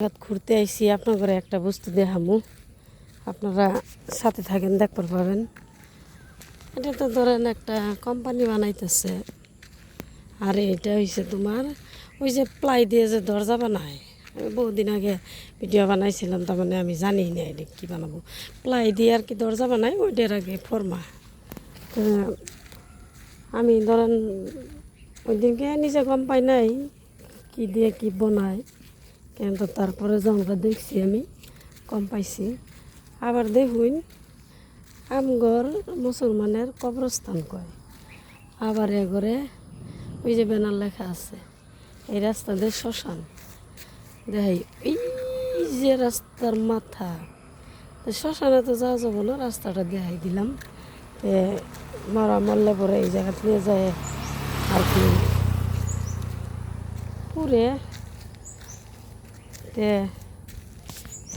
ঘুরতে আইছি আপনাদের একটা বস্তু দেখামু, আপনারা সাথে থাকেন, দেখতে পাবেন। এটা তো ধরেন একটা কোম্পানি বানাইতেছে, আর এটা হইছে তোমার ওই যে প্লাই দিয়ে যে দরজা বানায়। আমি বহুদিন আগে ভিডিও বানাইছিলাম, তার মানে আমি জানি না এটা কী বানাবো। প্লাই দিয়ে আর কি দরজা বানায়, ওইটার আগে ফর্মা। তো আমি ধরেন ওই দিনকে নিজে গম পাই নাই কী দিয়ে কী বানায়, কিন্তু তারপরে যখন দেখছি আমি কম পাইছি। আবার দেখুন আমগর মুসলমানের কবরস্থান কয়, আবার এগরে ওই যে ব্যানার লেখা আছে এই রাস্তা দিয়ে শ্মশান দেখাই। এই যে রাস্তার মাথা, শ্মশানে তো যাওয়া যাবো না, রাস্তাটা দেখাই দিলাম। মারা মরলে পরে এই জায়গাতে নিয়ে যায় আর কি পুরে।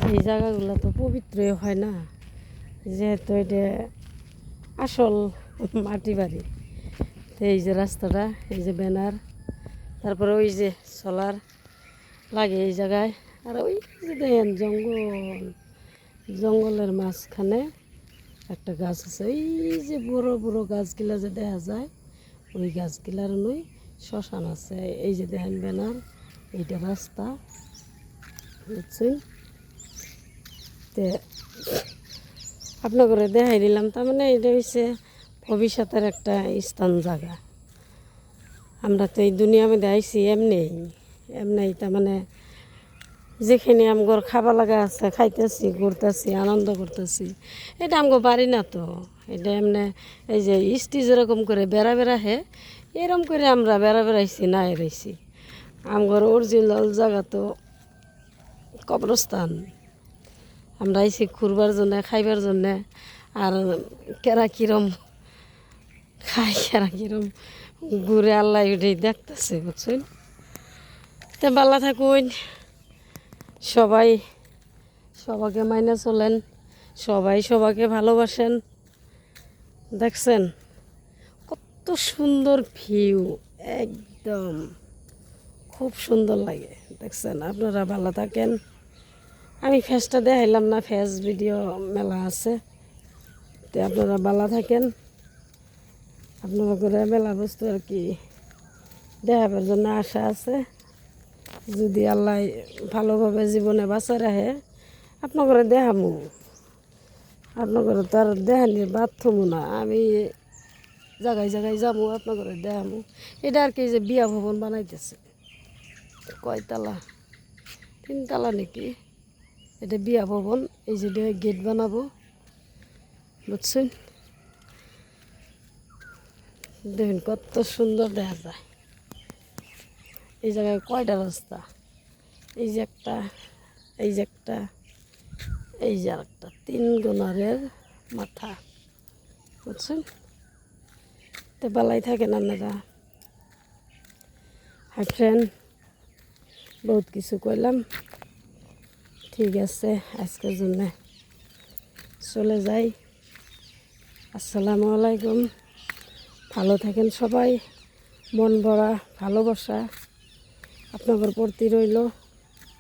এই জায়গাগুলো তো পবিত্রই হয় না, যেহেতু এটা আসল মাটি বাড়ি। তো এই যে রাস্তাটা, এই যে ব্যানার, তারপরে ওই যে সোলার লাগে এই জায়গায়। আর ওই যে দেখেন জঙ্গলের মাঝখানে একটা গাছ আছে, এই যে বড় বড় গাছগুলা যে দেখা যায়, ওই গাছগুলার নই শ্মশান আছে। এই যে দেখেন ব্যানার, এইটা রাস্তা, বুঝছেন। তে আপনাকে দেখাই দিলাম। তার মানে এটা হচ্ছে ভবিষ্যতের একটা স্থান জায়গা। আমরা তো এই দুনিয়া মধ্যে আইসি এমনি তার মানে যেখানে আমগর খাবার লাগা আছে খাইতেছি, ঘুরতেছি, আনন্দ করতেছি। এটা আমগো বাড়ি না তো, এটা এমনি এই যে স্টেজ এরকম করে বেড়া বেড়া হে, এরকম করে আমরা বেড়া বেড়াইছি না এরাইছি। আমগর অরিজিনাল জায়গা তো কবরস্থান। আমরা আইসি ঘুরবার জন্যে, খাইবার জন্যে। আর কেরা কিরম খাই, কেরা কিরম ঘুরে আল্লাহ ওইটাই দেখতেছে, বুঝছেন। তো ভালো থাকুন সবাই, সবাইকে মাইনে চলেন, সবাই সবাইকে ভালোবাসেন। দেখছেন কত সুন্দর ভিউ, একদম খুব সুন্দর লাগে। দেখছেন, আপনারা ভালো থাকেন। আমি ফেসটা দেখাইলাম না, ফেস ভিডিও মেলা আছে। তো আপনারা ভালো থাকেন। আপনারা করে মেলা বস্তু আর কি দেখাবার জন্য আশা আছে। যদি আল্লাহ ভালোভাবে জীবনে বাঁচা রাখে আপনাকে দেখামু। আপনাকে তো আর দেখানির বাধ্যমু না, আমি জায়গায় জায়গায় যাবো, আপনাকে দেখামু। এটা আর কি যে বিয়া ভবন বানাইতেছে, কয়তলা, 3 তলা নাকি। এটা বিয়া ভবন, এই যে গেট বানাবো, বুঝছেন। দেখুন কত সুন্দর দেখা যায়। এই জায়গায় কয়টা রাস্তা, এই যে একটা, এই যে একটা, এই যে একটা, 3 গোনারের মাথা, বুঝছেন। তো বেলাই থাকেন আপনারা। হাই ফ্রেন্ড, বহুত কিছু কইলাম, ঠিক আছে, আজকের জন্য চলে যাই। আসসালামু আলাইকুম। ভালো থাকেন সবাই, মন ভরা ভালোবাসা আপনাদের প্রতি রইল।